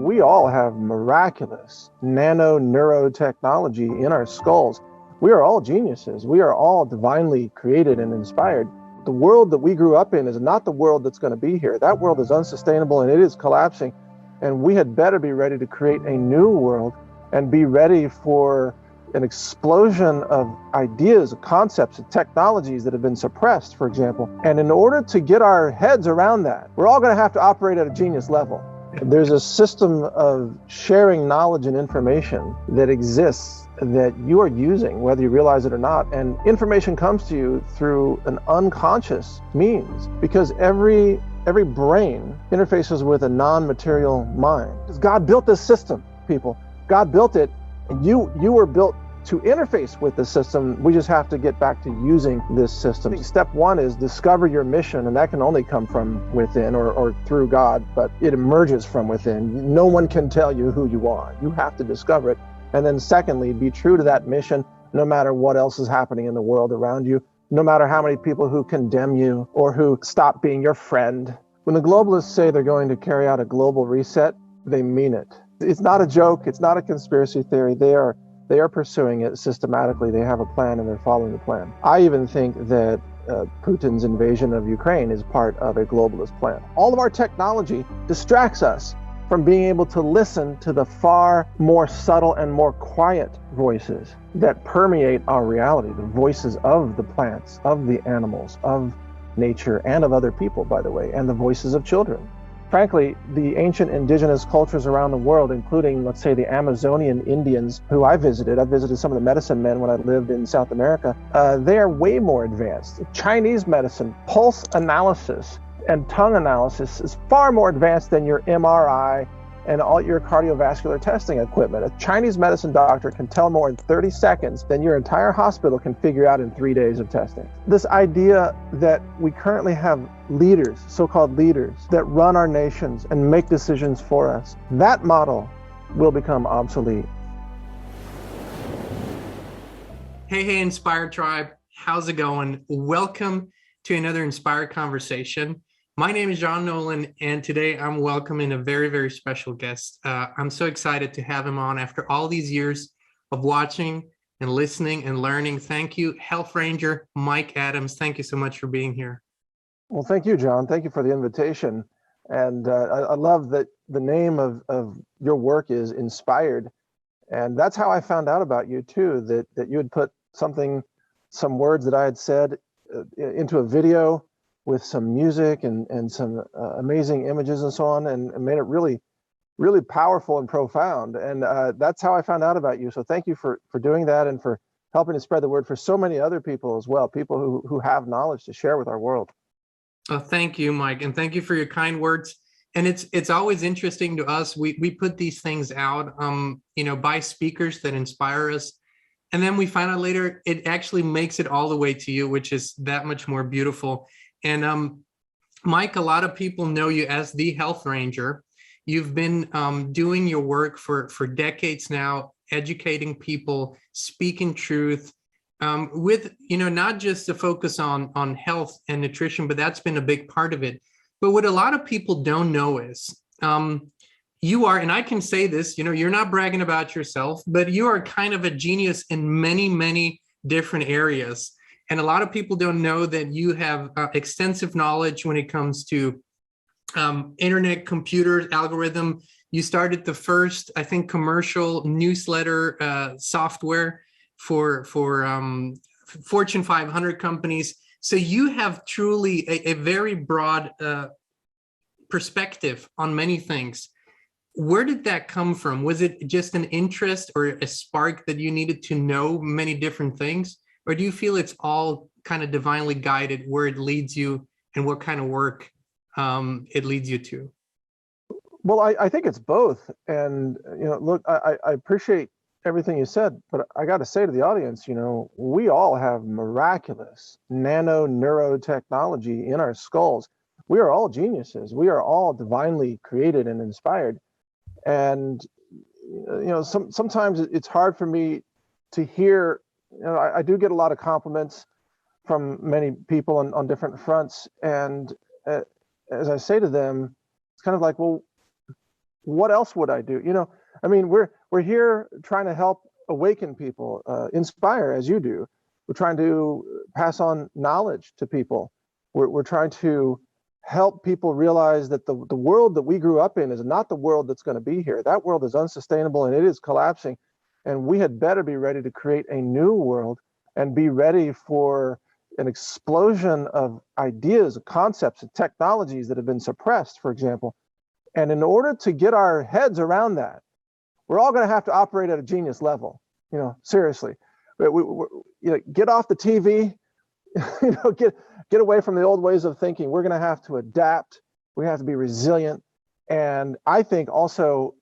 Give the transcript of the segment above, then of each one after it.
We all have miraculous nano neurotechnology in our skulls. We are all geniuses. We are all divinely created and inspired. The world that we grew up in is not the world that's going to be here. That world is unsustainable and it is collapsing. And we had better be ready to create a new world and be ready for an explosion of ideas, concepts, and technologies that have been suppressed, for example. And in order to get our heads around that, we're all going to have to operate at a genius level. There's a system of sharing knowledge and information that exists that you are using, whether you realize it or not. And information comes to you through an unconscious means, because every brain interfaces with a non-material mind. God built this system, people. God built it, and you were built to interface with the system. We just have to get back to using this system. Step one is discover your mission, and that can only come from within or through God, but it emerges from within. No one can tell you who you are. You have to discover it. And then secondly, be true to that mission, no matter what else is happening in the world around you, no matter how many people who condemn you or who stop being your friend. When the globalists say they're going to carry out a global reset, they mean it. It's not a joke. It's not a conspiracy theory. They are pursuing it systematically. They have a plan and they're following the plan. I even think that Putin's invasion of Ukraine is part of a globalist plan. All of our technology distracts us from being able to listen to the far more subtle and more quiet voices that permeate our reality, the voices of the plants, of the animals, of nature, and of other people, by the way, and the voices of children. Frankly, the ancient indigenous cultures around the world, including, let's say, the Amazonian Indians who I visited some of the medicine men when I lived in South America, they are way more advanced. Chinese medicine, pulse analysis, and tongue analysis is far more advanced than your MRI and all your cardiovascular testing equipment. A Chinese medicine doctor can tell more in 30 seconds than your entire hospital can figure out in 3 days of testing. This idea that we currently have leaders, so-called leaders, that run our nations and make decisions for us, that model will become obsolete. Hey, Inspired Tribe. How's it going? Welcome to another Inspired Conversation. My name is Jean Nolan, and today I'm welcoming a very, very special guest. I'm so excited to have him on after all these years of watching and listening and learning. Thank you, Health Ranger Mike Adams. Thank you so much for being here. Well, thank you, John. Thank you for the invitation. And I love that the name of your work is Inspired. And that's how I found out about you, too, that you had put some words that I had said into a video with some music and some amazing images and so on, and made it really, really powerful and profound. And that's how I found out about you. So thank you for doing that and for helping to spread the word for so many other people as well, people who have knowledge to share with our world. Oh, thank you, Mike, and thank you for your kind words. And it's always interesting to us. We put these things out, by speakers that inspire us, and then we find out later it actually makes it all the way to you, which is that much more beautiful. And Mike, a lot of people know you as the Health Ranger. You've been doing your work for decades now, educating people, speaking truth, with not just a focus on health and nutrition, but that's been a big part of it. But what a lot of people don't know is you are, and I can say this, you're not bragging about yourself, but you are kind of a genius in many, many different areas. And a lot of people don't know that you have extensive knowledge when it comes to internet, computers, algorithm. You started the first, I think, commercial newsletter software for Fortune 500 companies. So you have truly a very broad perspective on many things. Where did that come from? Was it just an interest or a spark that you needed to know many different things? Or do you feel it's all kind of divinely guided where it leads you and what kind of work it leads you to? Well, I think it's both. And, look, I appreciate everything you said, but I got to say to the audience, we all have miraculous nano neurotechnology in our skulls. We are all geniuses. We are all divinely created and inspired. And, sometimes it's hard for me to hear. I do get a lot of compliments from many people on different fronts. And as I say to them, it's kind of like, well, what else would I do? I mean, we're here trying to help awaken people, inspire as you do. We're trying to pass on knowledge to people. We're trying to help people realize that the world that we grew up in is not the world that's going to be here. That world is unsustainable and it is collapsing. And we had better be ready to create a new world and be ready for an explosion of ideas, concepts, and technologies that have been suppressed, for example. And in order to get our heads around that, we're all going to have to operate at a genius level. Seriously. Get off the TV, get away from the old ways of thinking. We're going to have to adapt. We have to be resilient. And I think also,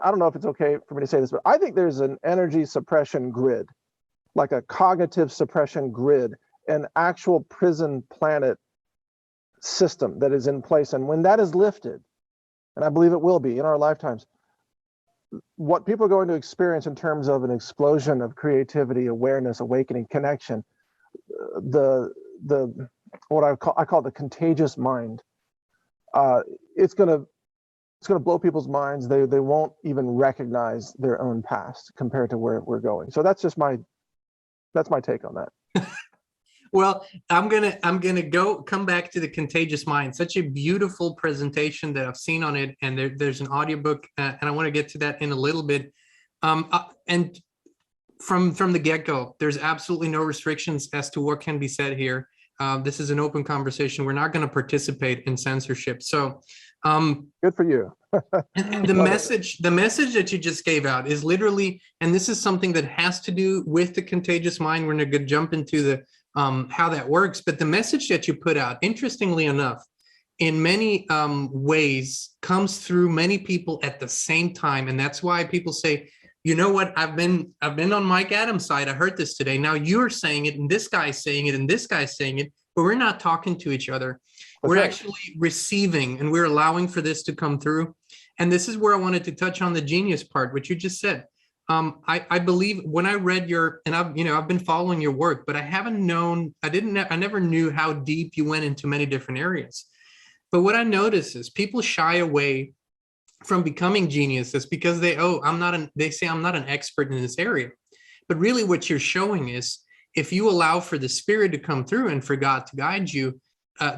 I don't know if it's okay for me to say this, but I think there's an energy suppression grid, like a cognitive suppression grid, an actual prison planet system that is in place. And when that is lifted, and I believe it will be in our lifetimes, what people are going to experience in terms of an explosion of creativity, awareness, awakening, connection, what I call the contagious mind. It's gonna blow people's minds. They won't even recognize their own past compared to where we're going. So that's my take on that. Well, I'm gonna come back to the Contagious Mind. Such a beautiful presentation that I've seen on it, and there's an audiobook, and I want to get to that in a little bit. And from the get-go, there's absolutely no restrictions as to what can be said here. This is an open conversation. We're not going to participate in censorship. So, good for you. and the message that you just gave out is literally, and this is something that has to do with the Contagious Mind. We're going to jump into the how that works, but the message that you put out, interestingly enough, in many ways, comes through many people at the same time, and that's why people say, you know what, I've been on Mike Adams' side. I heard this today. Now you're saying it, and this guy's saying it, and this guy's saying it, but we're not talking to each other. We're actually receiving, and we're allowing for this to come through. And this is where I wanted to touch on the genius part, which you just said. I believe when I read and I've been following your work, but I never knew how deep you went into many different areas. But what I notice is people shy away from becoming geniuses because they say I'm not an expert in this area. But really what you're showing is, if you allow for the Spirit to come through and for God to guide you,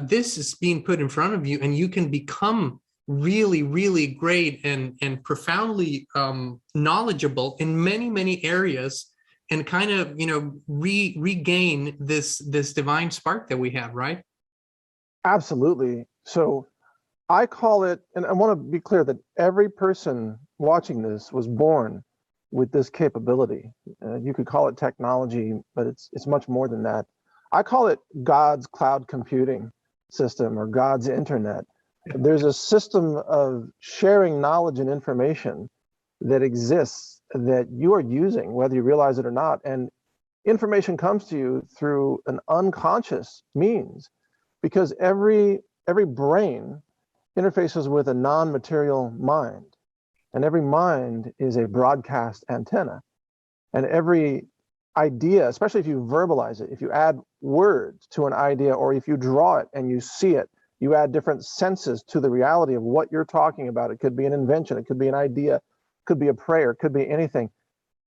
this is being put in front of you, and you can become really, really great and profoundly knowledgeable in many, many areas, and kind of, regain this divine spark that we have, right? Absolutely. So I call it, and I want to be clear that every person watching this was born with this capability. You could call it technology, but it's much more than that. I call it God's cloud computing system, or God's internet. There's a system of sharing knowledge and information that exists that you are using, whether you realize it or not. And information comes to you through an unconscious means, because every brain interfaces with a non-material mind, and every mind is a broadcast antenna. And every idea, especially if you verbalize it, if you add words to an idea, or if you draw it and you see it, you add different senses to the reality of what you're talking about. It could be an invention, it could be an idea, it could be a prayer, it could be anything.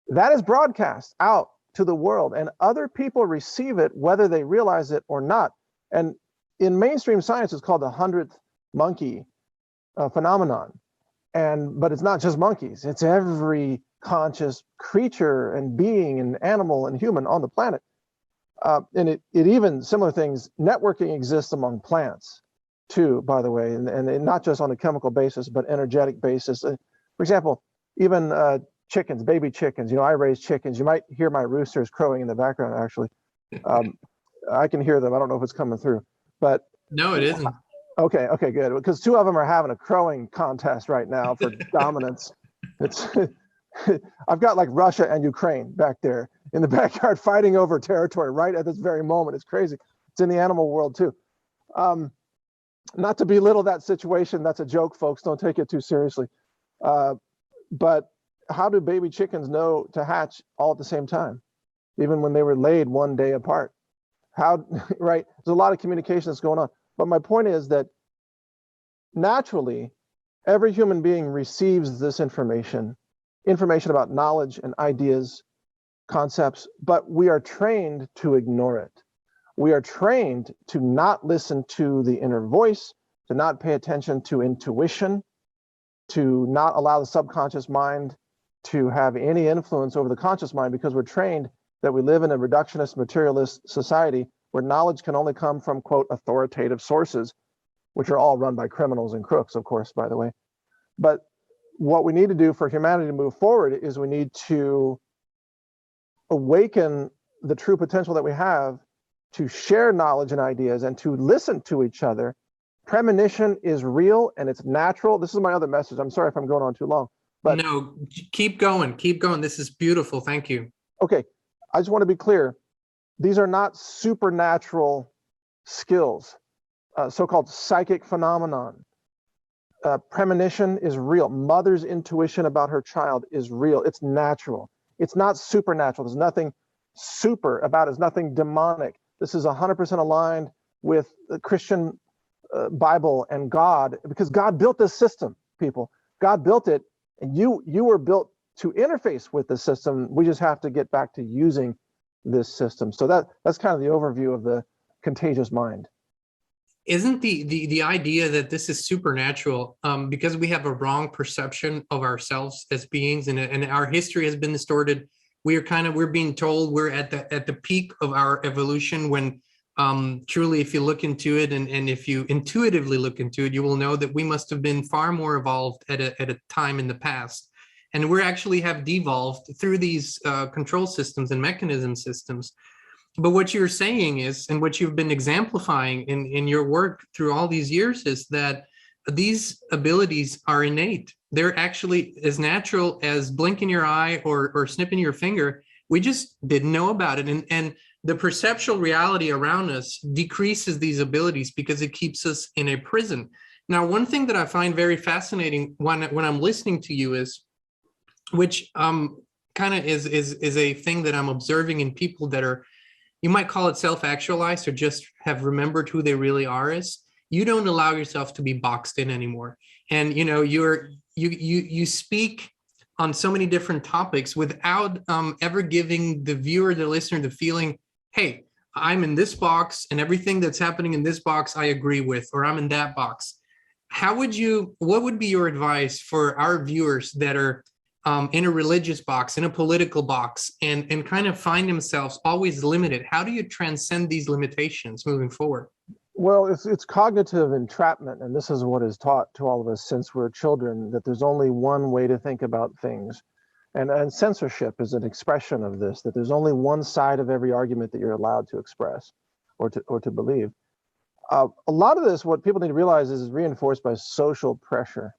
That is broadcast out to the world, and other people receive it whether they realize it or not. And in mainstream science, it's called the 100th monkey phenomenon. But it's not just monkeys, it's every conscious creature and being and animal and human on the planet. And it even, similar things, networking exists among plants too, by the way, and not just on a chemical basis, but energetic basis. For example, even chickens, baby chickens, I raise chickens. You might hear my roosters crowing in the background, actually. I can hear them. I don't know if it's coming through, but. No, it isn't. Okay, good. Because two of them are having a crowing contest right now for dominance. I've got like Russia and Ukraine back there in the backyard fighting over territory right at this very moment. It's crazy. It's in the animal world too. Not to belittle that situation. That's a joke, folks. Don't take it too seriously. But how do baby chickens know to hatch all at the same time, even when they were laid one day apart? Right? There's a lot of communication that's going on. But my point is that naturally, Every human being receives this information about knowledge and ideas, concepts, but we are trained to ignore it. We are trained to not listen to the inner voice, to not pay attention to intuition, to not allow the subconscious mind to have any influence over the conscious mind, because we're trained that we live in a reductionist, materialist society where knowledge can only come from, quote, authoritative sources, which are all run by criminals and crooks, of course, by the way. But what we need to do for humanity to move forward is we need to awaken the true potential that we have to share knowledge and ideas and to listen to each other. Premonition is real and it's natural. This is my other message. I'm sorry if I'm going on too long. But no, keep going. Keep going. This is beautiful. Thank you. Okay. I just want to be clear. These are not supernatural skills, so-called psychic phenomenon. Premonition is real. Mother's intuition about her child is real. It's natural. It's not supernatural. There's nothing super about it. There's nothing demonic. This is 100% aligned with the Christian Bible and God, because God built this system, people. God built it, and you were built to interface with the system. We just have to get back to using this system. So that's kind of the overview of the contagious mind. Isn't the idea that this is supernatural because we have a wrong perception of ourselves as beings, and our history has been distorted. We're being told we're at the peak of our evolution, when truly, if you look into it, and if you intuitively look into it, you will know that we must have been far more evolved at a time in the past. And we actually have devolved through these control systems and mechanism systems. But what you're saying is, and what you've been exemplifying in your work through all these years, is that these abilities are innate. They're actually as natural as blinking your eye or snipping your finger. We just didn't know about it. And the perceptual reality around us decreases these abilities because it keeps us in a prison. Now, one thing that I find very fascinating when I'm listening to you is, which kind of is a thing that I'm observing in people that are, you might call it self-actualized, or just have remembered who they really are, is you don't allow yourself to be boxed in anymore. And you speak on so many different topics without ever giving the viewer, the listener, the feeling, hey, I'm in this box and everything that's happening in this box I agree with, or I'm in that box. What would be your advice for our viewers that are in a religious box, in a political box, and kind of find themselves always limited? How do you transcend these limitations moving forward? Well, it's cognitive entrapment, and this is what is taught to all of us since we're children, that there's only one way to think about things. And censorship is an expression of this, that there's only one side of every argument that you're allowed to express or to believe. A lot of this, what people need to realize, is reinforced by social pressure.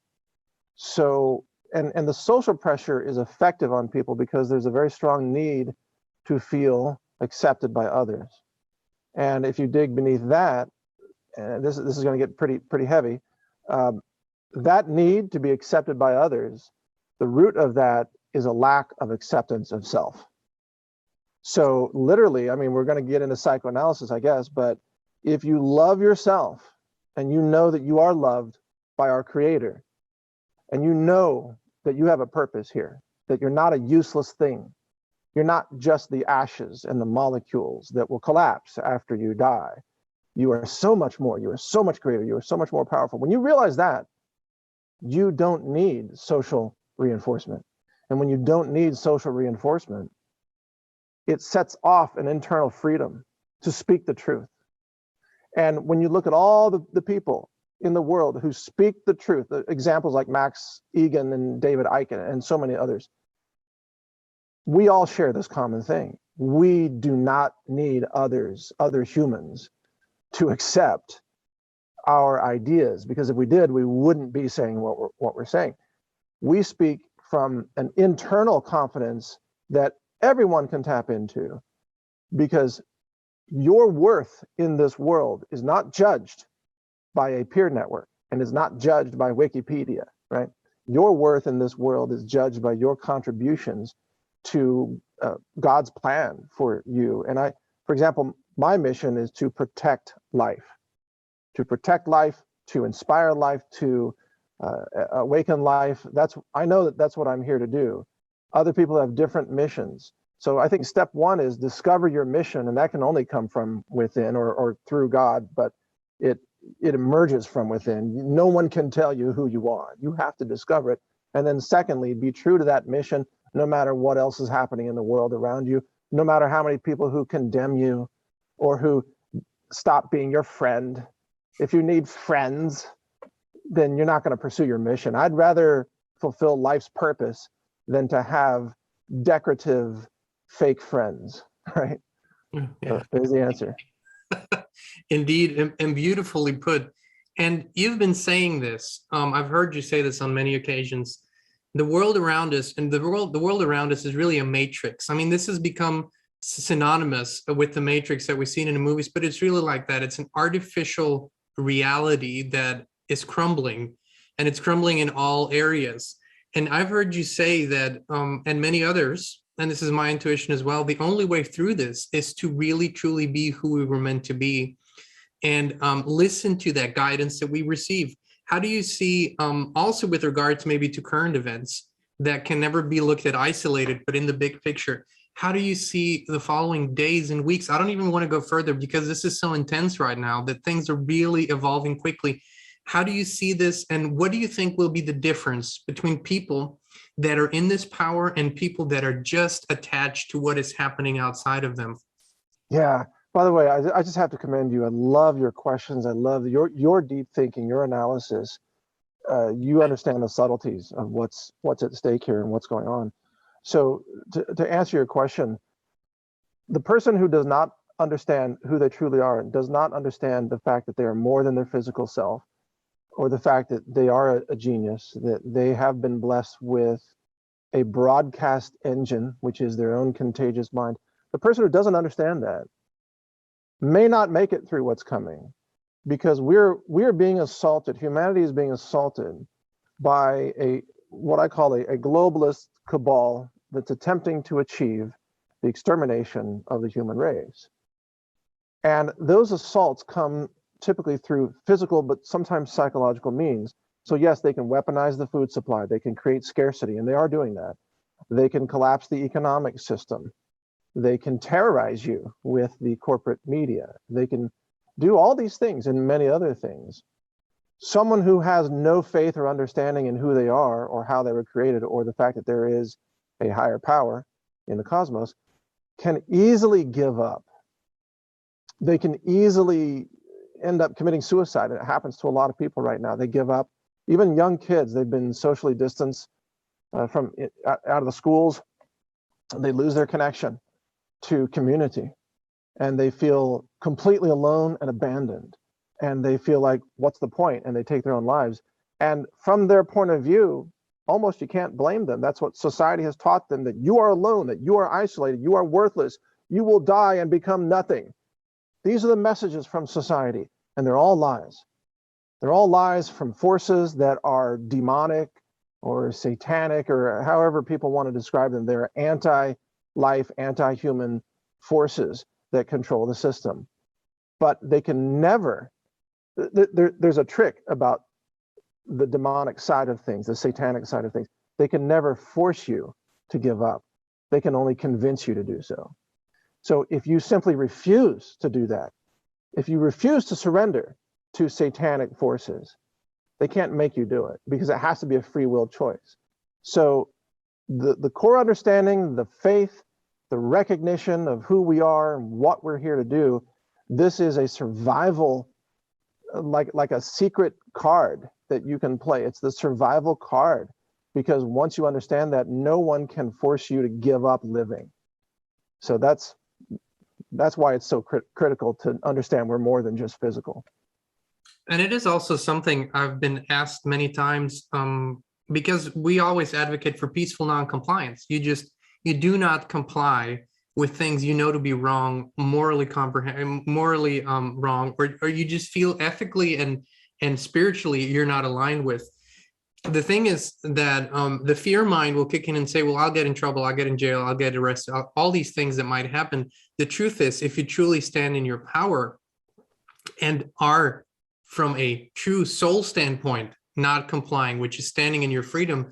So, and the social pressure is effective on people because there's a very strong need to feel accepted by others. And if you dig beneath that, and this is going to get pretty heavy, that need to be accepted by others, the root of that is a lack of acceptance of self. So literally, I mean, we're going to get into psychoanalysis, I guess, but if you love yourself and you know that you are loved by our Creator, and you know that you have a purpose here, that you're not a useless thing, you're not just the ashes and the molecules that will collapse after you die. You are so much more, you are so much greater, you are so much more powerful. When you realize that, you don't need social reinforcement. And when you don't need social reinforcement, it sets off an internal freedom to speak the truth. And when you look at all the people in the world who speak the truth, the examples like Max Egan and David Icke and so many others, we all share this common thing. We do not need other humans to accept our ideas, because if we did, we wouldn't be saying what we're saying. We speak from an internal confidence that everyone can tap into, because your worth in this world is not judged by a peer network and is not judged by Wikipedia, right? Your worth in this world is judged by your contributions to God's plan for you. And for example, my mission is to protect life, to inspire life, to awaken life. I know that that's what I'm here to do. Other people have different missions. So I think step one is discover your mission, and that can only come from within or through God, but it emerges from within. No one can tell you who you are. You have to discover it. And then secondly, be true to that mission, no matter what else is happening in the world around you, no matter how many people who condemn you or who stop being your friend. If you need friends, then you're not going to pursue your mission. I'd rather fulfill life's purpose than to have decorative fake friends, right? Yeah. So there's the answer. Indeed, and beautifully put. And you've been saying this. I've heard you say this on many occasions. The world around us, and the world around us is really a matrix. I mean, this has become synonymous with the matrix that we've seen in the movies, but it's really like that. It's an artificial reality that is crumbling, and it's crumbling in all areas. And I've heard you say that, and many others, and this is my intuition as well, the only way through this is to really truly be who we were meant to be, and listen to that guidance that we receive. How do you see, also with regards maybe to current events that can never be looked at isolated, but in the big picture, how do you see the following days and weeks? I don't even want to go further because this is so intense right now that things are really evolving quickly. How do you see this, and what do you think will be the difference between people that are in this power and people that are just attached to what is happening outside of them? Yeah. By the way, I just have to commend you. I love your questions. I love your deep thinking, your analysis. You understand the subtleties of what's at stake here and what's going on. So to answer your question, the person who does not understand who they truly are and does not understand the fact that they are more than their physical self, or the fact that they are a genius, that they have been blessed with a broadcast engine, which is their own contagious mind. The person who doesn't understand that may not make it through what's coming, because we're being assaulted. Humanity is being assaulted by what I call a globalist cabal that's attempting to achieve the extermination of the human race. And those assaults come typically through physical, but sometimes psychological means. So yes, they can weaponize the food supply. They can create scarcity, and they are doing that. They can collapse the economic system. They can terrorize you with the corporate media. They can do all these things and many other things. Someone who has no faith or understanding in who they are or how they were created, or the fact that there is a higher power in the cosmos, can easily give up. They can easily end up committing suicide. It happens to a lot of people right now. They give up. Even young kids, they've been socially distanced from out of the schools. They lose their connection to community, and they feel completely alone and abandoned. And they feel like, what's the point? And they take their own lives. And from their point of view, almost you can't blame them. That's what society has taught them, that you are alone, that you are isolated, you are worthless, you will die and become nothing. These are the messages from society, and they're all lies. They're all lies from forces that are demonic or satanic, or however people want to describe them. They're anti-life, anti-human forces that control the system. But they can never, there's a trick about the demonic side of things, the satanic side of things. They can never force you to give up. They can only convince you to do so. So if you simply refuse to do that, if you refuse to surrender to satanic forces, they can't make you do it, because it has to be a free will choice. So the core understanding, the faith, the recognition of who we are and what we're here to do, this is a survival, like a secret card that you can play. It's the survival card, because once you understand that, no one can force you to give up living. So that's why it's so critical to understand we're more than just physical. And it is also something I've been asked many times, because we always advocate for peaceful non-compliance. You do not comply with things you know to be wrong, morally wrong, or you just feel ethically and spiritually you're not aligned with. The thing is that the fear mind will kick in and say, well, I'll get in trouble, I'll get in jail, I'll get arrested, all these things that might happen. The truth is, if you truly stand in your power and are, from a true soul standpoint, not complying, which is standing in your freedom,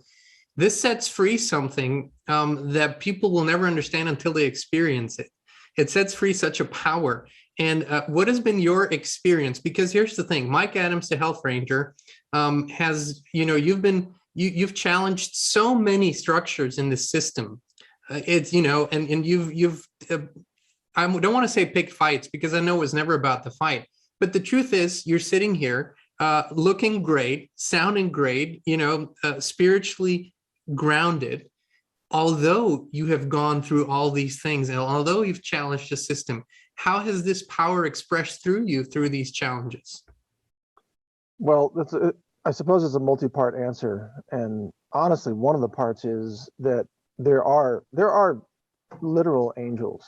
this sets free something that people will never understand until they experience it. It sets free such a power. And what has been your experience? Because here's the thing, Mike Adams, the Health Ranger, has, you've challenged so many structures in the system. It's, and you've I don't want to say pick fights, because I know it was never about the fight. But the truth is, you're sitting here looking great, sounding great, spiritually grounded, although you have gone through all these things, and although you've challenged the system. How has this power expressed through you through these challenges? Well, I suppose it's a multi-part answer. And honestly, one of the parts is that there are literal angels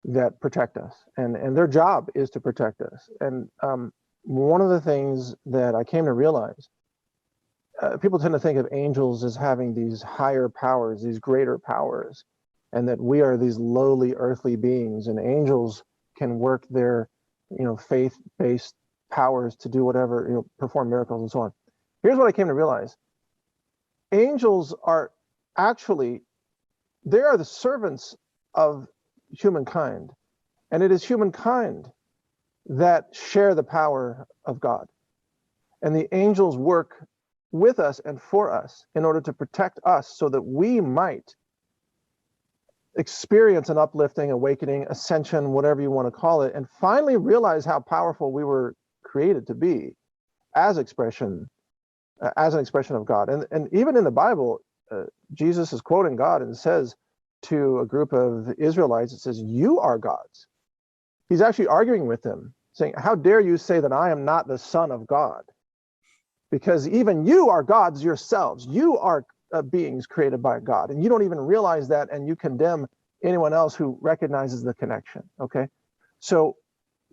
that protect us, and their job is to protect us. And one of the things that I came to realize, people tend to think of angels as having these higher powers, these greater powers, and that we are these lowly earthly beings, and angels can work their, faith-based powers to do whatever, perform miracles and so on. Here's what I came to realize. Angels are actually, they are the servants of humankind, and it is humankind that share the power of God. And the angels work with us and for us in order to protect us so that we might experience an uplifting, awakening, ascension, whatever you want to call it, and finally realize how powerful we were created to be as an expression of God. And even in the Bible, Jesus is quoting God and says to a group of Israelites, it says, "You are gods." He's actually arguing with them, saying, "How dare you say that I am not the Son of God? Because even you are gods yourselves. You are beings created by God, and you don't even realize that, and you condemn anyone else who recognizes the connection." Okay, so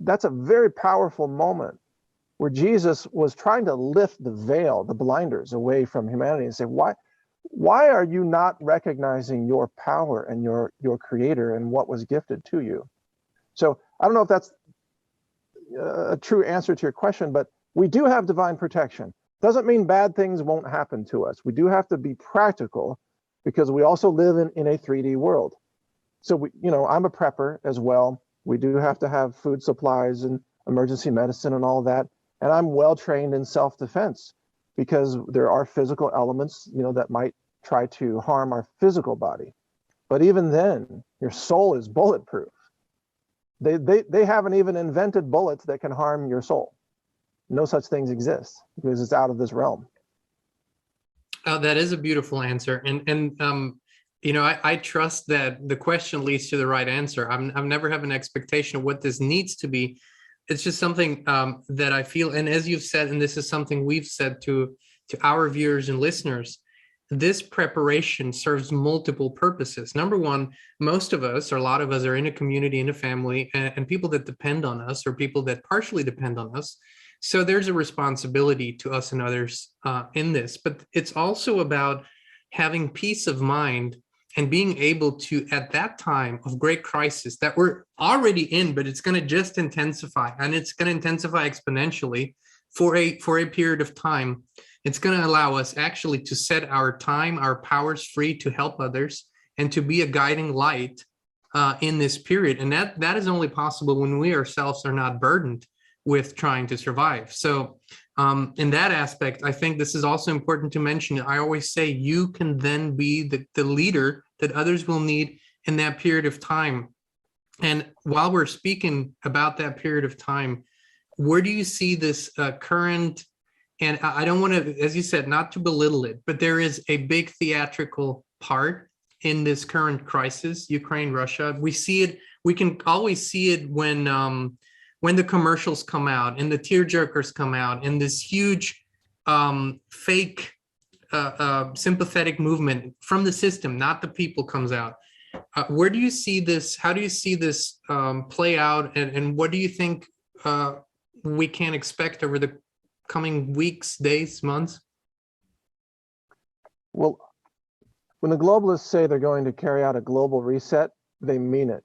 that's a very powerful moment where Jesus was trying to lift the veil, the blinders away from humanity, and say, why are you not recognizing your power and your creator and what was gifted to you? So I don't know if that's a true answer to your question, but we do have divine protection. Doesn't mean bad things won't happen to us. We do have to be practical, because we also live in a 3D world. So I'm a prepper as well. We do have to have food supplies and emergency medicine and all that. And I'm well trained in self-defense, because there are physical elements, that might try to harm our physical body. But even then, your soul is bulletproof. They haven't even invented bullets that can harm your soul. No such things exist, because it's out of this realm. That is a beautiful answer. And I trust that the question leads to the right answer. I'm never have an expectation of what this needs to be. It's just something that I feel, and as you've said, and this is something we've said to our viewers and listeners, this preparation serves multiple purposes. Number one, most of us, or a lot of us, are in a community, in a family, and people that depend on us, or people that partially depend on us. So there's a responsibility to us and others in this. But it's also about having peace of mind and being able to, at that time of great crisis that we're already in, but it's going to just intensify, and it's going to intensify exponentially for a period of time. It's going to allow us actually to set our time, our powers free to help others and to be a guiding light in this period. And that is only possible when we ourselves are not burdened with trying to survive. So in that aspect, I think this is also important to mention. I always say you can then be the leader that others will need in that period of time. And while we're speaking about that period of time, where do you see this current, and I don't want to, as you said, not to belittle it, but there is a big theatrical part in this current crisis, Ukraine, Russia. We see it, we can always see it when the commercials come out and the tearjerkers come out and this huge fake sympathetic movement from the system, not the people, comes out. Where do you see this? How do you see this play out? And what do you think we can expect over the coming weeks, days, months? Well, when the globalists say they're going to carry out a global reset, they mean it.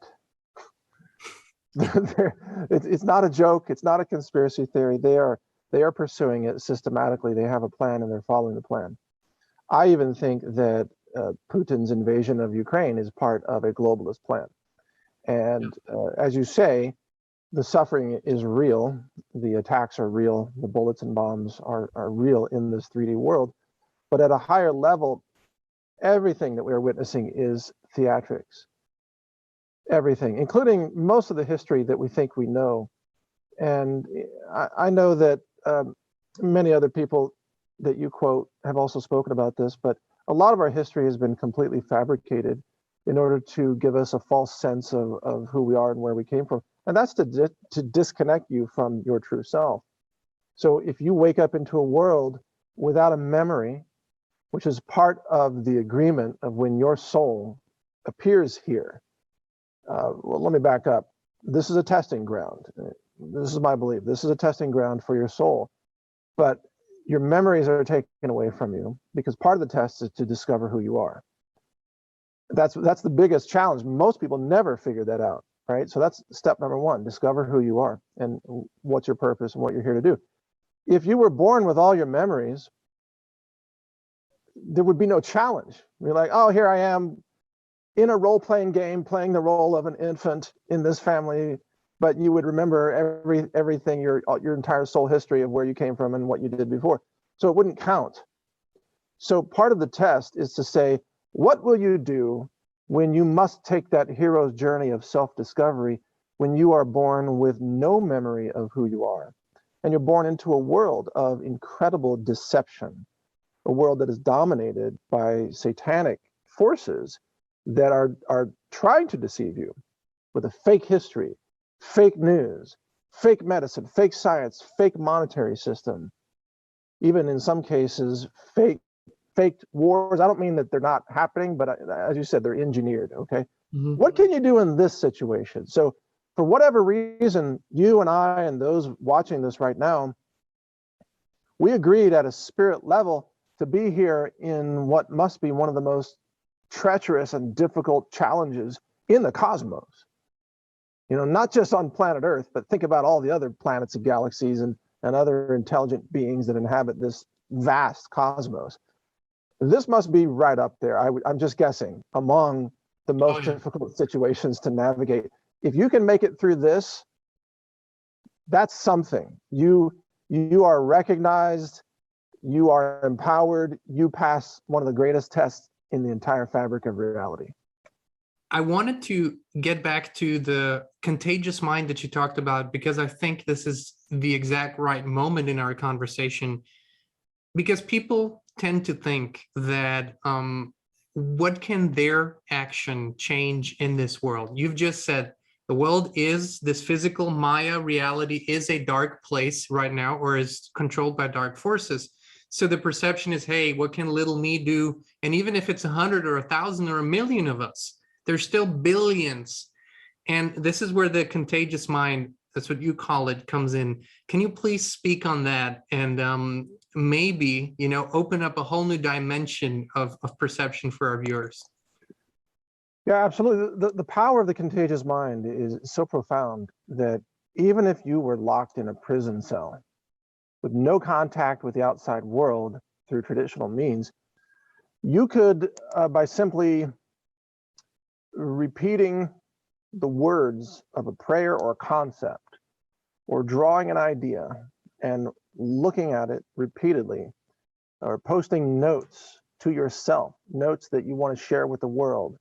It's not a joke. It's not a conspiracy theory. They are They are pursuing it systematically. They have a plan and they're following the plan. I even think that Putin's invasion of Ukraine is part of a globalist plan. And as you say, the suffering is real. The attacks are real. The bullets and bombs are real in this 3D world. But at a higher level, everything that we are witnessing is theatrics. Everything, including most of the history that we think we know. And I know that many other people that you quote have also spoken about this, but a lot of our history has been completely fabricated in order to give us a false sense of who we are and where we came from. And that's to disconnect you from your true self. So if you wake up into a world without a memory, which is part of the agreement of when your soul appears here. Well, let me back up. This is a testing ground. This is my belief. This is a testing ground for your soul. But your memories are taken away from you because part of the test is to discover who you are. That's the biggest challenge. Most people never figure that out, right? So that's step number one, discover who you are and what's your purpose and what you're here to do. If you were born with all your memories, there would be no challenge. You're like, oh, here I am in a role-playing game, playing the role of an infant in this family, but you would remember everything, your entire soul history of where you came from and what you did before. So it wouldn't count. So part of the test is to say, what will you do when you must take that hero's journey of self-discovery when you are born with no memory of who you are? And you're born into a world of incredible deception, a world that is dominated by satanic forces that are trying to deceive you with a fake history, fake news, fake medicine, fake science, fake monetary system, even in some cases, faked wars. I don't mean that they're not happening, but as you said, they're engineered, okay? Mm-hmm. What can you do in this situation? So for whatever reason, you and I and those watching this right now, we agreed at a spirit level to be here in what must be one of the most treacherous and difficult challenges in the cosmos. You know, not just on planet Earth, but think about all the other planets and galaxies and other intelligent beings that inhabit this vast cosmos. This must be right up there. I'm just guessing among the most difficult situations to navigate. If you can make it through this, that's something. You are recognized, you are empowered, you pass one of the greatest tests in the entire fabric of reality. I wanted to get back to the contagious mind that you talked about, because I think this is the exact right moment in our conversation, because people tend to think that what can their action change in this world? You've just said the world is this physical Maya reality is a dark place right now, or is controlled by dark forces. So the perception is, hey, what can little me do? And even if it's 100 or 1,000 or 1,000,000 of us, there's still billions. And this is where the contagious mind, that's what you call it, comes in. Can you please speak on that and maybe, you know, open up a whole new dimension of perception for our viewers? Yeah, absolutely. The power of the contagious mind is so profound that even if you were locked in a prison cell with no contact with the outside world through traditional means, you could, by simply repeating the words of a prayer or a concept, or drawing an idea and looking at it repeatedly, or posting notes to yourself, notes that you want to share with the world,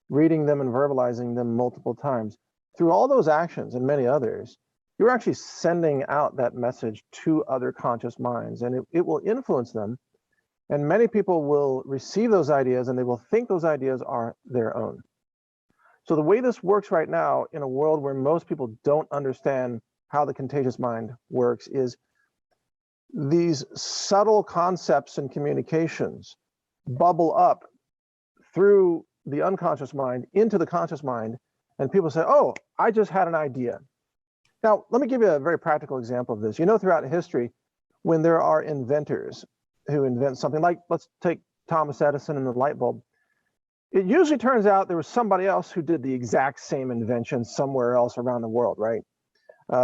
reading them and verbalizing them multiple times. Through all those actions and many others, you're actually sending out that message to other conscious minds, and it will influence them. And many people will receive those ideas and they will think those ideas are their own. So the way this works right now in a world where most people don't understand how the contagious mind works is these subtle concepts and communications bubble up through the unconscious mind into the conscious mind, and people say, oh, I just had an idea. Now, let me give you a very practical example of this. You know, throughout history, when there are inventors who invent something, like let's take Thomas Edison and the light bulb, it usually turns out there was somebody else who did the exact same invention somewhere else around the world, right?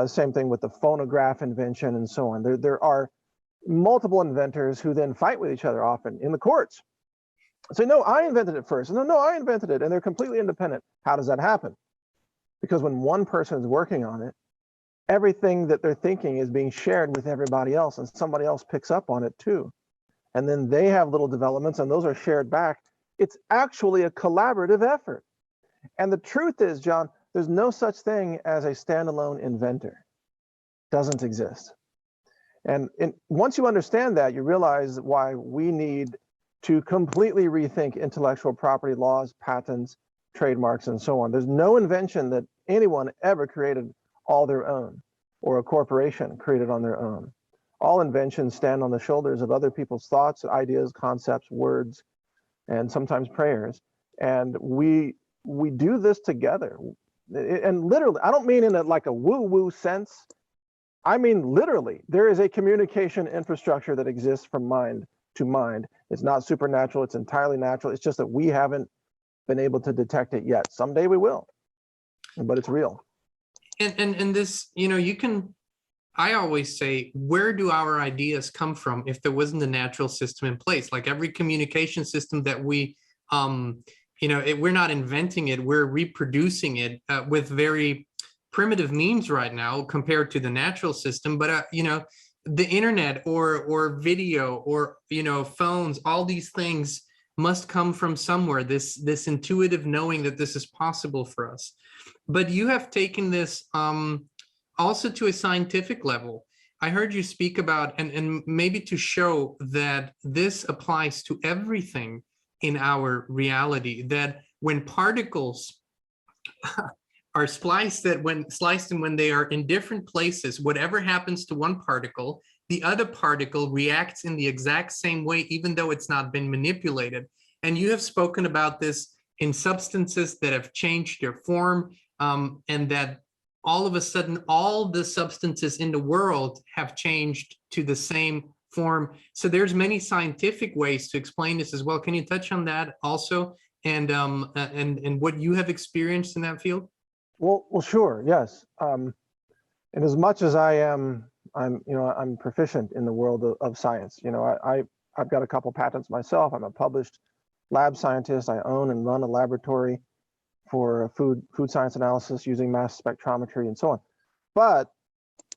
Same thing with the phonograph invention and so on. There are multiple inventors who then fight with each other often in the courts. Say, no, I invented it first. No, I invented it. And they're completely independent. How does that happen? Because when one person is working on it, everything that they're thinking is being shared with everybody else, and somebody else picks up on it too. And then they have little developments, and those are shared back. It's actually a collaborative effort. And the truth is, John, there's no such thing as a standalone inventor. Doesn't exist. And once you understand that, you realize why we need to completely rethink intellectual property laws, patents, trademarks, and so on. There's no invention that anyone ever created all their own, or a corporation created on their own. All inventions stand on the shoulders of other people's thoughts, ideas, concepts, words, and sometimes prayers. And we do this together. And literally, I don't mean in like a woo-woo sense. I mean, literally, there is a communication infrastructure that exists from mind to mind. It's not supernatural, it's entirely natural. It's just that we haven't been able to detect it yet. Someday we will, but it's real. And this, you can, I always say, where do our ideas come from if there wasn't a natural system in place? Like every communication system that we, we're not inventing it, we're reproducing it with very primitive means right now compared to the natural system. But, the internet or video or, phones, all these things must come from somewhere, this intuitive knowing that this is possible for us. But you have taken this also to a scientific level. I heard you speak about, and maybe to show that this applies to everything in our reality, that when particles are sliced and when they are in different places, whatever happens to one particle, the other particle reacts in the exact same way, even though it's not been manipulated. And you have spoken about this in substances that have changed their form, and that all of a sudden, all the substances in the world have changed to the same form. So there's many scientific ways to explain this as well. Can you touch on that also, and what you have experienced in that field? Well, sure, yes. And as much as I'm proficient in the world of science. I've got a couple patents myself. I'm a published lab scientist. I own and run a laboratory for food science analysis using mass spectrometry and so on. But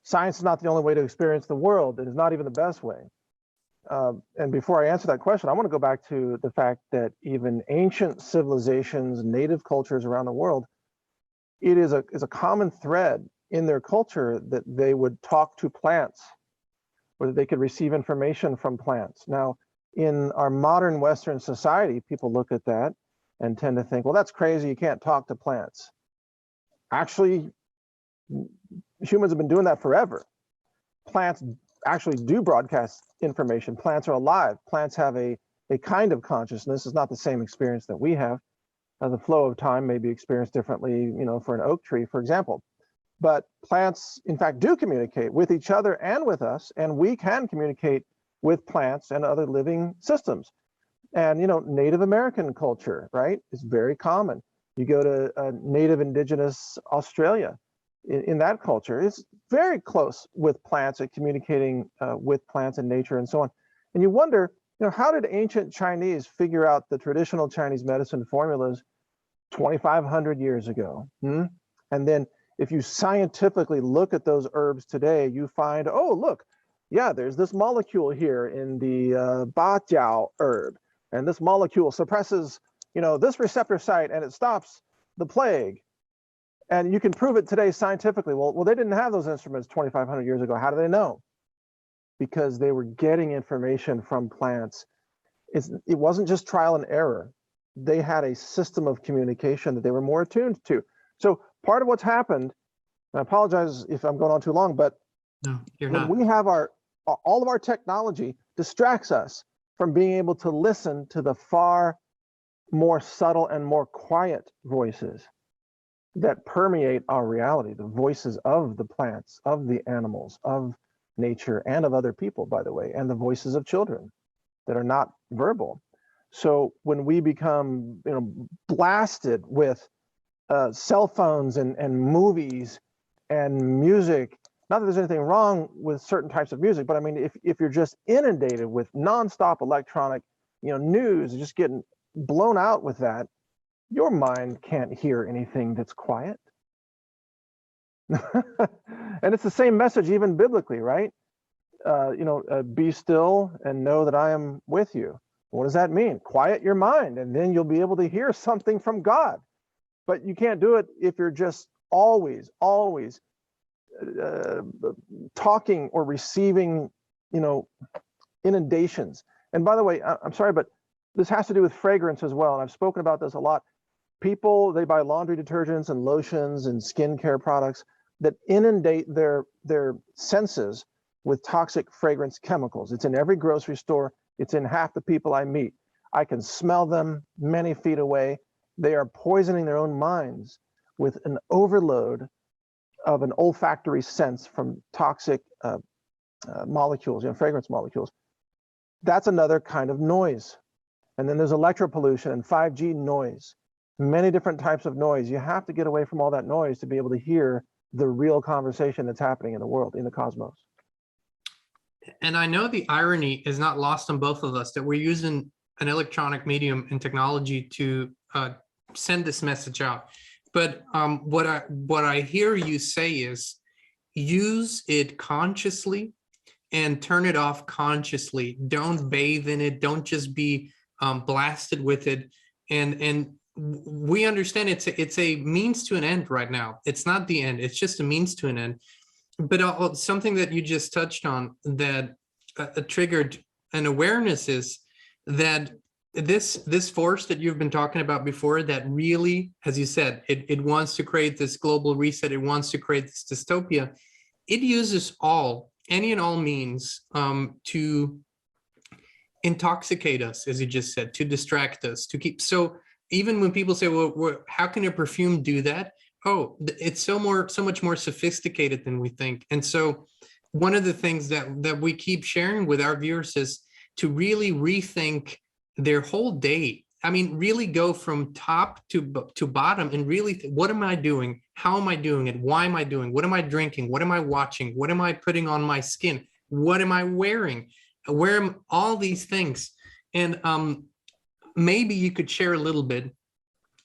science is not the only way to experience the world. It is not even the best way. And before I answer that question, I want to go back to the fact that even ancient civilizations, native cultures around the world, it is a common thread in their culture that they would talk to plants, or that they could receive information from plants. Now, in our modern Western society, people look at that and tend to think, well, that's crazy, you can't talk to plants. Actually, humans have been doing that forever. Plants actually do broadcast information. Plants are alive. Plants have a kind of consciousness. It's not the same experience that we have. The flow of time may be experienced differently, for an oak tree, for example. But plants, in fact, do communicate with each other and with us, and we can communicate with plants and other living systems. And, Native American culture, right, is very common. You go to Native Indigenous Australia, in that culture, it's very close with plants and communicating with plants and nature and so on. And you wonder, how did ancient Chinese figure out the traditional Chinese medicine formulas 2,500 years ago? And then if you scientifically look at those herbs today, you find, oh, look, yeah, there's this molecule here in the ba jiao herb, and this molecule suppresses, this receptor site, and it stops the plague. And you can prove it today scientifically. Well, they didn't have those instruments 2,500 years ago. How do they know? Because they were getting information from plants. It wasn't just trial and error. They had a system of communication that they were more attuned to. So part of what's happened, and I apologize if I'm going on too long, but no, you're when not. we have all of our technology distracts us from being able to listen to the far more subtle and more quiet voices that permeate our reality, the voices of the plants, of the animals, of nature, and of other people, by the way, and the voices of children that are not verbal. So when we become blasted with cell phones and movies and music. Not that there's anything wrong with certain types of music, but I mean, if you're just inundated with nonstop electronic, news, just getting blown out with that, your mind can't hear anything that's quiet. And it's the same message even biblically, right? Be still and know that I am with you. What does that mean? Quiet your mind, and then you'll be able to hear something from God. But you can't do it if you're just always talking or receiving, inundations. And by the way, I'm sorry, but this has to do with fragrance as well. And I've spoken about this a lot. People, they buy laundry detergents and lotions and skincare products that inundate their senses with toxic fragrance chemicals. It's in every grocery store. It's in half the people I meet. I can smell them many feet away. They are poisoning their own minds with an overload of an olfactory sense from toxic molecules, fragrance molecules. That's another kind of noise. And then there's electropollution and 5G noise, many different types of noise. You have to get away from all that noise to be able to hear the real conversation that's happening in the world, in the cosmos. And I know the irony is not lost on both of us that we're using an electronic medium and technology to send this message out. But what I hear you say is use it consciously and turn it off consciously. Don't bathe in it. Don't just be blasted with it. And we understand it's a means to an end right now. It's not the end. It's just a means to an end. But something that you just touched on that triggered an awareness is that this force that you've been talking about before, that really, as you said, it wants to create this global reset. It wants to create this dystopia. It uses any and all means to intoxicate us, as you just said, to distract us, to keep. So even when people say, well, how can a perfume do that? Oh, it's so much more sophisticated than we think. And so one of the things that we keep sharing with our viewers is to really rethink their whole day. I mean, really go from top to bottom and really, what am I doing? How am I doing it? Why am I doing? What am I drinking? What am I watching? What am I putting on my skin? What am I wearing? Where am all these things? And maybe you could share a little bit.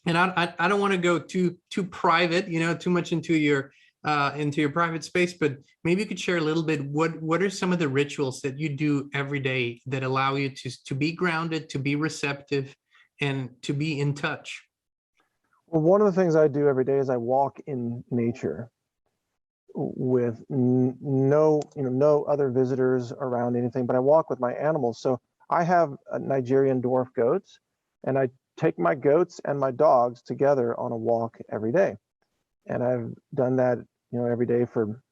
And I don't want to go too private, too much into your private space, but maybe you could share a little bit. What are some of the rituals that you do every day that allow you to be grounded, to be receptive, and to be in touch? Well, one of the things I do every day is I walk in nature with no other visitors around anything, but I walk with my animals. So I have Nigerian dwarf goats, and I take my goats and my dogs together on a walk every day. And I've done that, every day for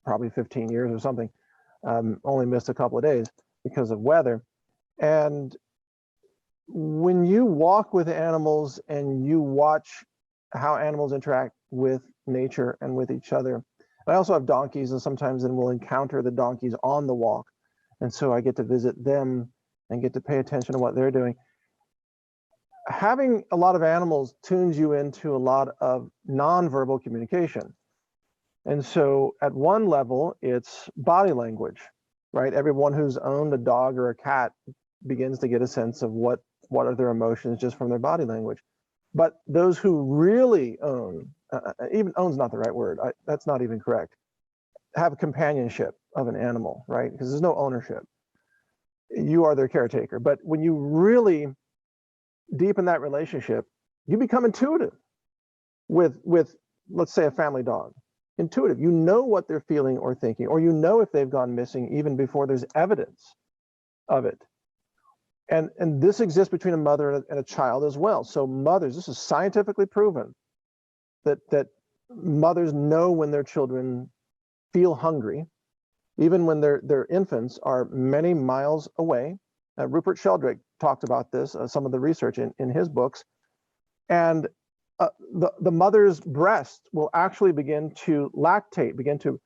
probably 15 years or something. Only missed a couple of days because of weather. And when you walk with animals and you watch how animals interact with nature and with each other. I also have donkeys, and sometimes then we'll encounter the donkeys on the walk. And so I get to visit them and get to pay attention to what they're doing. Having a lot of animals tunes you into a lot of nonverbal communication. And so at one level, it's body language, right? Everyone who's owned a dog or a cat begins to get a sense of what are their emotions just from their body language. But those who really own, even own's not the right word, that's not even correct, have companionship of an animal, right? Because there's no ownership. You are their caretaker. But when you really deepen that relationship, you become intuitive with let's say a family dog. Intuitive. You know what they're feeling or thinking, or you know if they've gone missing even before there's evidence of it. And this exists between a mother and a child as well. So mothers, this is scientifically proven that mothers know when their children feel hungry, even when their infants are many miles away. Rupert Sheldrake talked about this, some of the research in his books. And the mother's breast will actually begin to lactate, begin to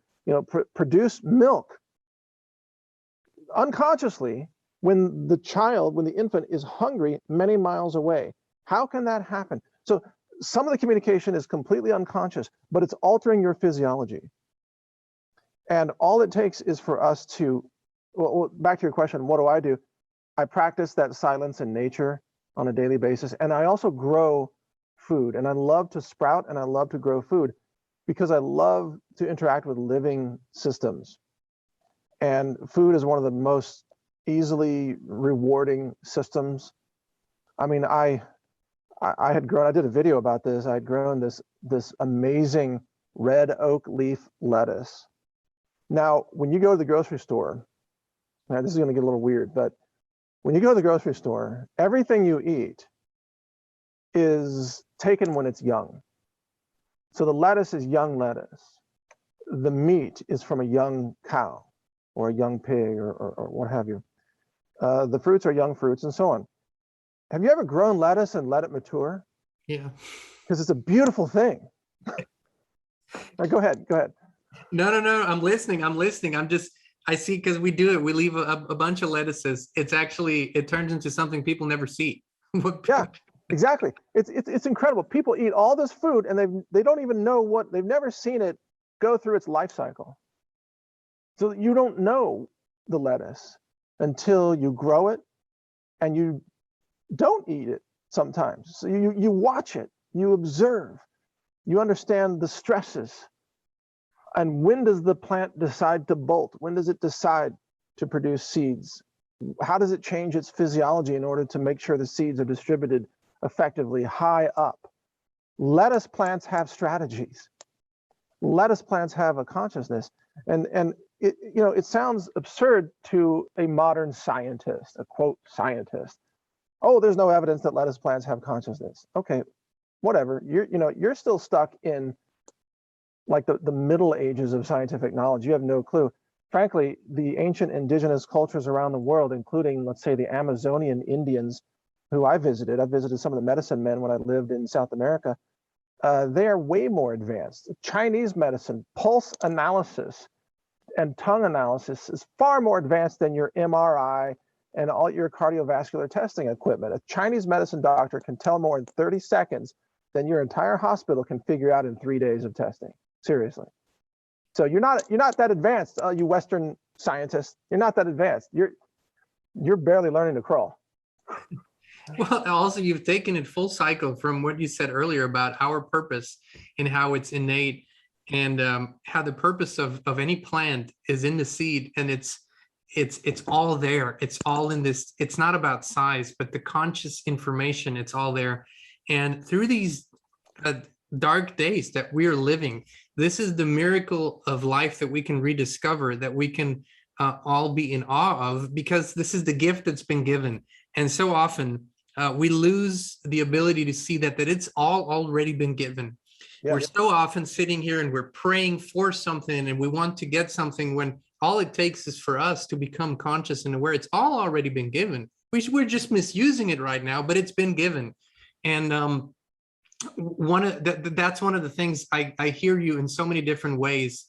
produce milk unconsciously when the infant is hungry many miles away. How can that happen? So some of the communication is completely unconscious, but it's altering your physiology. And all it takes is for us to, well, back to your question, what do? I practice that silence in nature on a daily basis. And I also grow food, and I love to sprout and I love to grow food because I love to interact with living systems. And food is one of the most easily rewarding systems. I mean, I did a video about this. I had grown this amazing red oak leaf lettuce. Now, when you go to the grocery store, now this is going to get a little weird, but when you go to the grocery store, everything you eat is taken when it's young. So the lettuce is young lettuce. The meat is from a young cow or a young pig or what have you. The fruits are young fruits and so on. Have you ever grown lettuce and let it mature? Yeah. Because it's a beautiful thing. Go ahead. No. I'm listening. I see, because we do it. We leave a bunch of lettuces. It turns into something people never see. Yeah, exactly. It's incredible. People eat all this food and they don't even know they've never seen it go through its life cycle. So you don't know the lettuce until you grow it, and you don't eat it sometimes. So you watch it, you observe, you understand the stresses. And when does the plant decide to bolt? When does it decide to produce seeds? How does it change its physiology in order to make sure the seeds are distributed effectively high up? Lettuce plants have strategies. Lettuce plants have a consciousness. And it sounds absurd to a modern scientist, a quote scientist. Oh, there's no evidence that lettuce plants have consciousness. Okay, whatever. You're still stuck in like the Middle Ages of scientific knowledge. You have no clue. Frankly, the ancient indigenous cultures around the world, including, let's say, the Amazonian Indians, who I visited some of the medicine men when I lived in South America. They are way more advanced. Chinese medicine, pulse analysis, and tongue analysis is far more advanced than your MRI and all your cardiovascular testing equipment. A Chinese medicine doctor can tell more in 30 seconds than your entire hospital can figure out in 3 days of testing. Seriously. So you're not that advanced, you Western scientists. You're not that advanced. You're barely learning to crawl. Well, also, you've taken it full cycle from what you said earlier about our purpose and how it's innate, and how the purpose of any plant is in the seed, and it's all there. It's all in this. It's not about size, but the conscious information. It's all there, and through these dark days that we are living, this is the miracle of life that we can rediscover, that we can all be in awe of, because this is the gift that's been given. And so often we lose the ability to see that it's all already been given. Yeah. We're so often sitting here and we're praying for something and we want to get something, when all it takes is for us to become conscious and aware. It's all already been given. We're just misusing it right now, but it's been given. And that's one of the things I hear you in so many different ways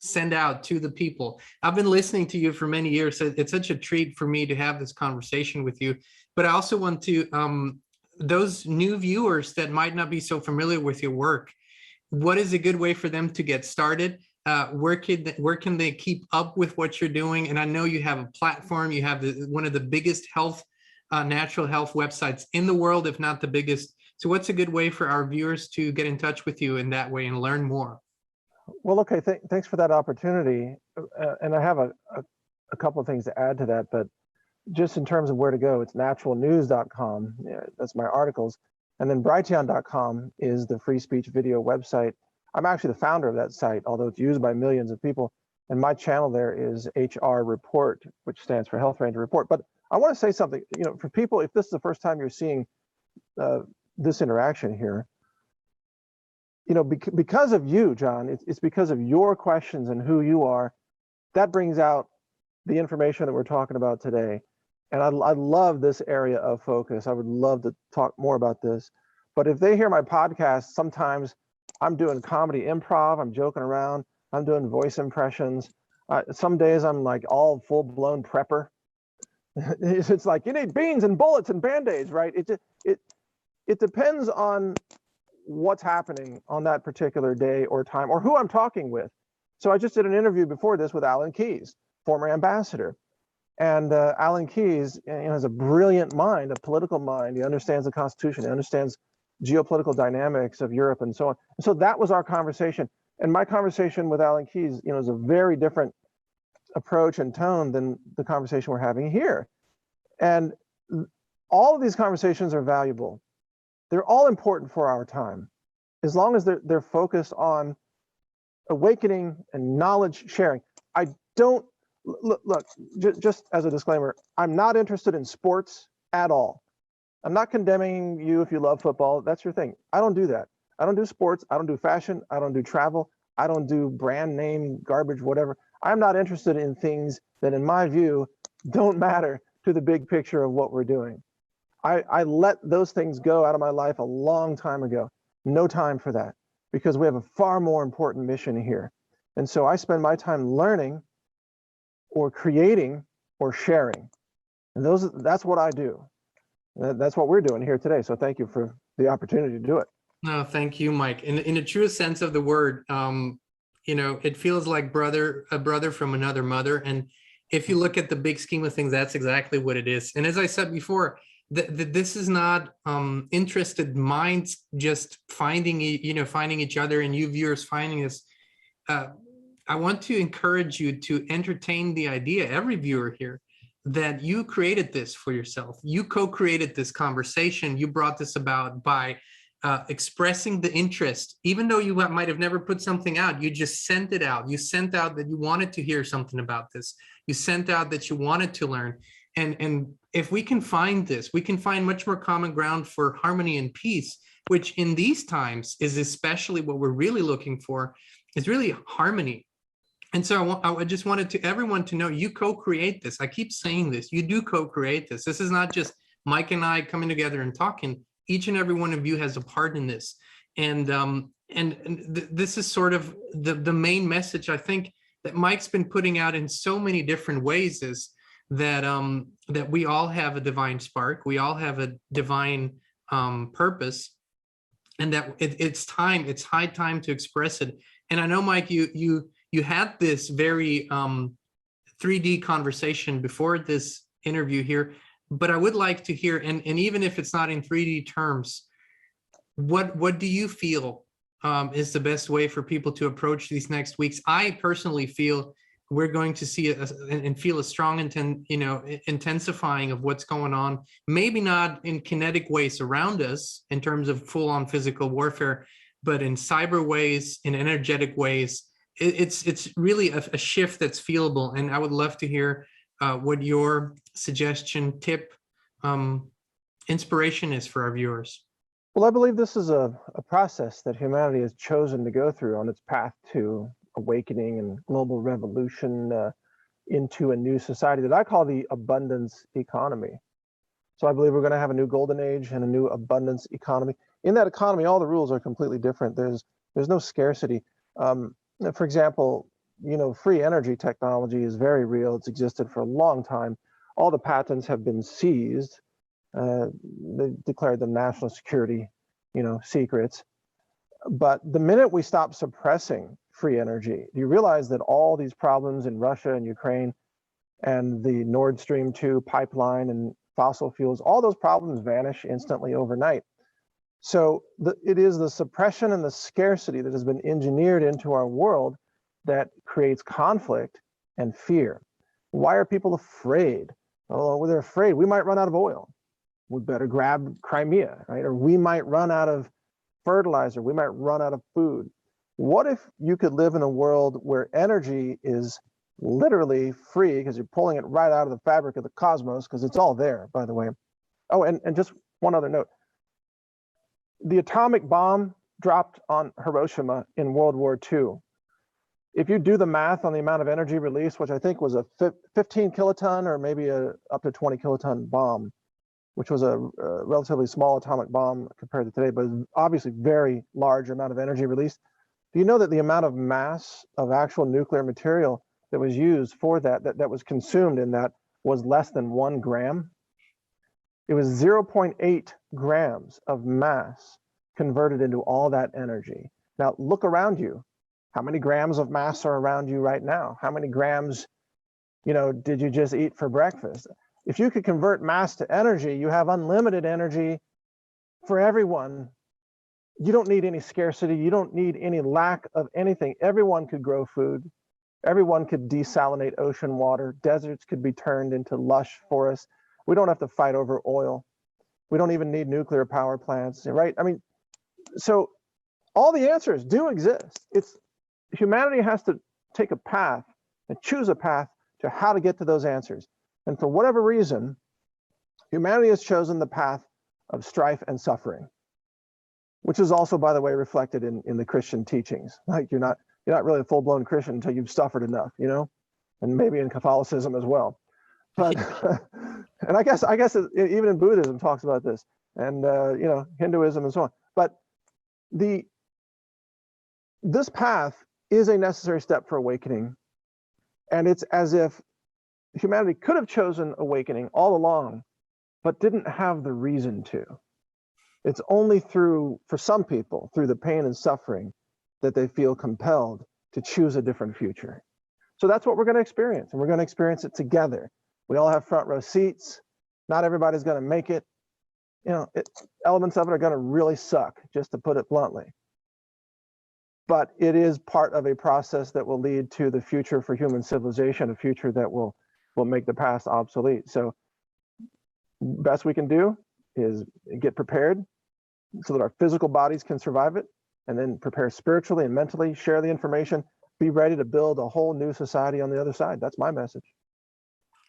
send out to the people. I've been listening to you for many years, so it's such a treat for me to have this conversation with you. But I also want to those new viewers that might not be so familiar with your work, what is a good way for them to get started? Where can they keep up with what you're doing? And I know you have a platform. You have one of the biggest natural health websites in the world, if not the biggest. So what's a good way for our viewers to get in touch with you in that way and learn more? Well, okay, thanks for that opportunity. And I have a couple of things to add to that, but just in terms of where to go, it's naturalnews.com. Yeah, that's my articles. And then Brighteon.com is the free speech video website. I'm actually the founder of that site, although it's used by millions of people. And my channel there is HR Report, which stands for Health Ranger Report. But I want to say something, for people, if this is the first time you're seeing this interaction here, because of you, John, it's because of your questions and who you are, that brings out the information that we're talking about today. And I love this area of focus. I would love to talk more about this. But if they hear my podcast, sometimes I'm doing comedy improv, I'm joking around, I'm doing voice impressions. Some days I'm like all full-blown prepper. It's like, you need beans and bullets and Band-Aids, right? it depends on what's happening on that particular day or time or who I'm talking with. So I just did an interview before this with Alan Keyes, former ambassador. And Alan Keyes has a brilliant mind, a political mind. He understands the Constitution. He understands geopolitical dynamics of Europe and so on. So that was our conversation. And my conversation with Alan Keyes, is a very different approach and tone than the conversation we're having here. And all of these conversations are valuable. They're all important for our time, as long as they're focused on awakening and knowledge sharing. I don't look, just as a disclaimer, I'm not interested in sports at all. I'm not condemning you if you love football. That's your thing. I don't do that. I don't do sports. I don't do fashion. I don't do travel. I don't do brand name garbage, whatever. I'm not interested in things that, in my view, don't matter to the big picture of what we're doing. I let those things go out of my life a long time ago. No time for that, because we have a far more important mission here. And so I spend my time learning or creating or sharing. And that's what I do. That's what we're doing here today. So thank you for the opportunity to do it. No, thank you, Mike. In the truest sense of the word, it feels like a brother from another mother. And if you look at the big scheme of things, that's exactly what it is. And as I said before, this is not interested minds just finding each other, and you viewers finding us. I want to encourage you to entertain the idea, every viewer here, that you created this for yourself. You co-created this conversation. You brought this about by expressing the interest. Even though you might have never put something out, you just sent it out. You sent out that you wanted to hear something about this. You sent out that you wanted to learn. And if we can find this, we can find much more common ground for harmony and peace, which in these times is especially what we're really looking for, is really harmony. And so I just wanted everyone to know, you co-create this. I keep saying this, you do co-create this. This is not just Mike and I coming together and talking. Each and every one of you has a part in this. And this is sort of the main message, I think, that Mike's been putting out in so many different ways, is that that we all have a divine spark. We all have a divine purpose, and that it's high time to express it. And I know, Mike, you had this very 3D conversation before this interview here, but I would like to hear, and even if it's not in 3D terms, what do you feel is the best way for people to approach these next weeks? I personally feel we're going to see and feel a strong intensifying of what's going on, maybe not in kinetic ways around us in terms of full-on physical warfare, but in cyber ways, in energetic ways. It's really a shift that's feelable. And I would love to hear what your suggestion, tip, inspiration is for our viewers. Well, I believe this is a process that humanity has chosen to go through on its path to awakening and global revolution into a new society that I call the abundance economy. So I believe we're going to have a new golden age and a new abundance economy. In that economy, all the rules are completely different. There's no scarcity. For example, free energy technology is very real. It's existed for a long time. All the patents have been seized. They declared them national security, secrets. But the minute we stop suppressing free energy, do you realize that all these problems in Russia and Ukraine and the Nord Stream 2 pipeline and fossil fuels, all those problems vanish instantly overnight. So it is the suppression and the scarcity that has been engineered into our world that creates conflict and fear. Why are people afraid? Oh, they're afraid we might run out of oil. We better grab Crimea, right? Or we might run out of fertilizer. We might run out of food. What if you could live in a world where energy is literally free, because you're pulling it right out of the fabric of the cosmos, because it's all there, by the way. Oh, and just one other note. The atomic bomb dropped on Hiroshima in World War II. If you do the math on the amount of energy released, which I think was a 15 kiloton or maybe up to 20 kiloton bomb, which was a relatively small atomic bomb compared to today, but obviously very large amount of energy released. Do you know that the amount of mass of actual nuclear material that was used for that was consumed in that was less than 1 gram? It was 0.8 grams of mass converted into all that energy. Now look around you. How many grams of mass are around you right now? How many grams, did you just eat for breakfast? If you could convert mass to energy, you have unlimited energy for everyone. You don't need any scarcity. You don't need any lack of anything. Everyone could grow food. Everyone could desalinate ocean water. Deserts could be turned into lush forests. We don't have to fight over oil. We don't even need nuclear power plants, right? I mean, so all the answers do exist. Humanity has to take a path and choose a path to how to get to those answers. And for whatever reason, humanity has chosen the path of strife and suffering, which is also, by the way, reflected in the Christian teachings. Like you're not really a full-blown Christian until you've suffered enough, and maybe in Catholicism as well. But and I guess even in Buddhism talks about this, and Hinduism and so on. But this path is a necessary step for awakening, and it's as if humanity could have chosen awakening all along, but didn't have the reason to. It's only for some people, through the pain and suffering, that they feel compelled to choose a different future. So that's what we're going to experience, and we're going to experience it together. We all have front row seats. Not everybody's going to make it. Elements of it are going to really suck, just to put it bluntly. But it is part of a process that will lead to the future for human civilization, a future that will make the past obsolete. So best we can do is get prepared so that our physical bodies can survive it, and then prepare spiritually and mentally, share the information, be ready to build a whole new society on the other side. That's my message.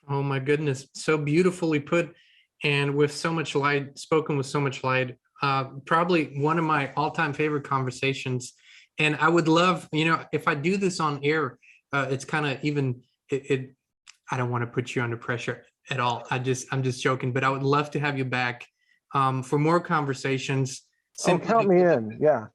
Oh my goodness, so beautifully put, and with so much light, spoken with so much light. Probably one of my all-time favorite conversations. And I would love, if I do this on air, it's kind of even, I don't want to put you under pressure at all. I'm just joking, but I would love to have you back for more conversaps. Oh, count me in, yeah.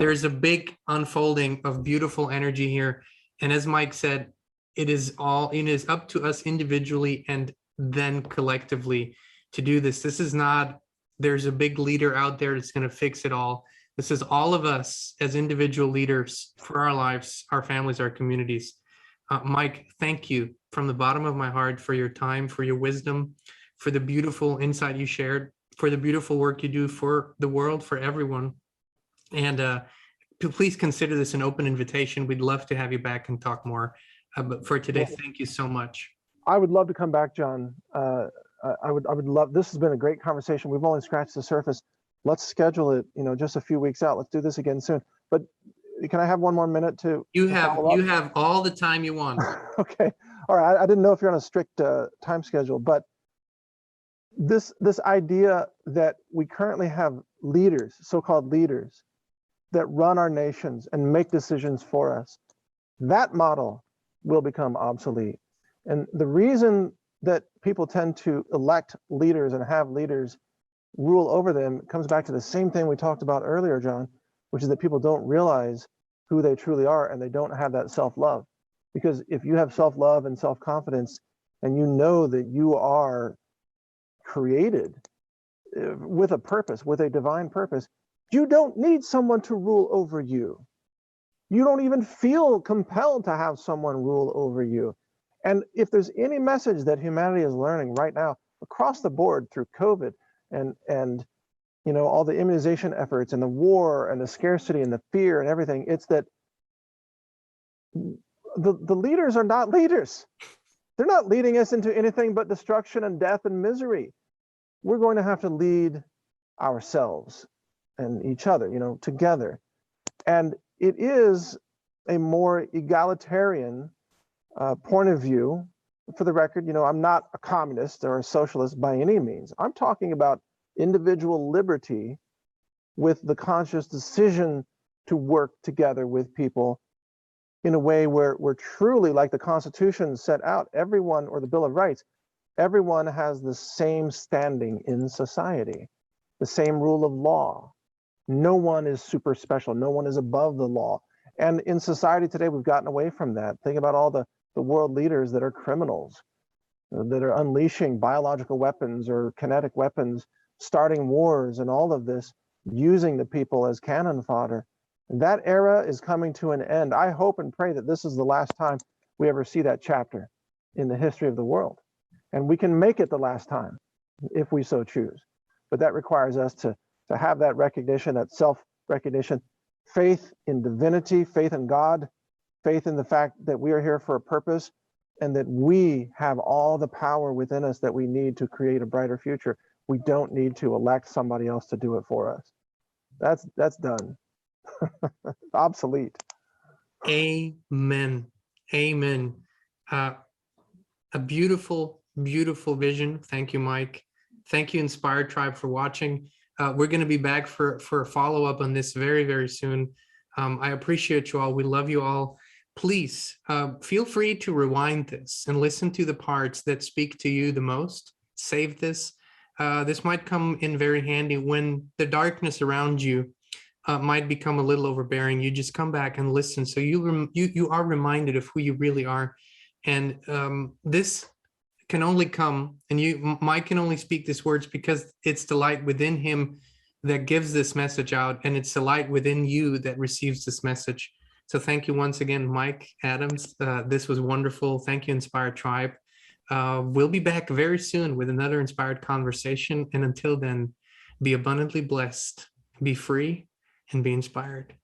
There's a big unfolding of beautiful energy here. And as Mike said, it is up to us individually and then collectively to do this. This is not, there's a big leader out there that's going to fix it all. This is all of us as individual leaders for our lives, our families, our communities. Mike, thank you from the bottom of my heart for your time, for your wisdom, for the beautiful insight you shared, for the beautiful work you do for the world, for everyone. And please consider this an open invitation. We'd love to have you back and talk more. But for today, thank you so much. I would love to come back, John. I would love, this has been a great conversation. We've only scratched the surface. Let's schedule it, just a few weeks out. Let's do this again soon. But can I have one more minute to have all the time you want. Okay. All right. I didn't know if you're on a strict time schedule, but this idea that we currently have leaders, so-called leaders, that run our nations and make decisions for us, that model will become obsolete. And the reason that people tend to elect leaders and have leaders rule over them comes back to the same thing we talked about earlier, John, which is that people don't realize who they truly are, and they don't have that self-love. Because if you have self-love and self-confidence, and you know that you are created with a purpose, with a divine purpose, you don't need someone to rule over you. You don't even feel compelled to have someone rule over you. And if there's any message that humanity is learning right now across the board through COVID and all the immunization efforts and the war and the scarcity and the fear and everything, it's that the leaders are not leaders. They're not leading us into anything but destruction and death and misery. We're going to have to lead ourselves and each other, together. And it is a more egalitarian point of view. For the record, I'm not a communist or a socialist by any means. I'm talking about individual liberty with the conscious decision to work together with people in a way where we're truly, like the Constitution set out, everyone, or the Bill of Rights, everyone has the same standing in society, the same rule of law. No one is super special. No one is above the law. And in society today, we've gotten away from that. Think about all the world leaders that are criminals. that are unleashing biological weapons or kinetic weapons, starting wars and all of this, using the people as cannon fodder. That era is coming to an end. I hope and pray that this is the last time we ever see that chapter in the history of the world. And we can make it the last time if we so choose. But that requires us to have that recognition, that self-recognition, faith in divinity, faith in God, faith in the fact that we are here for a purpose, and that we have all the power within us that we need to create a brighter future. We don't need to elect somebody else to do it for us. That's done. Obsolete. Amen. Amen. A beautiful, beautiful vision. Thank you, Mike. Thank you, Inspired Tribe, for watching. We're going to be back for a follow-up on this very, very soon. I appreciate you all. We love you all. Please feel free to rewind this and listen to the parts that speak to you the most. Save this. This might come in very handy when the darkness around you might become a little overbearing. You just come back and listen, so you are reminded of who you really are. And this can only come, and Mike can only speak these words because it's the light within him that gives this message out, and it's the light within you that receives this message. So thank you once again, Mike Adams. This was wonderful. Thank you, Inspired Tribe. We'll be back very soon with another inspired conversation. And until then, be abundantly blessed, be free, and be inspired.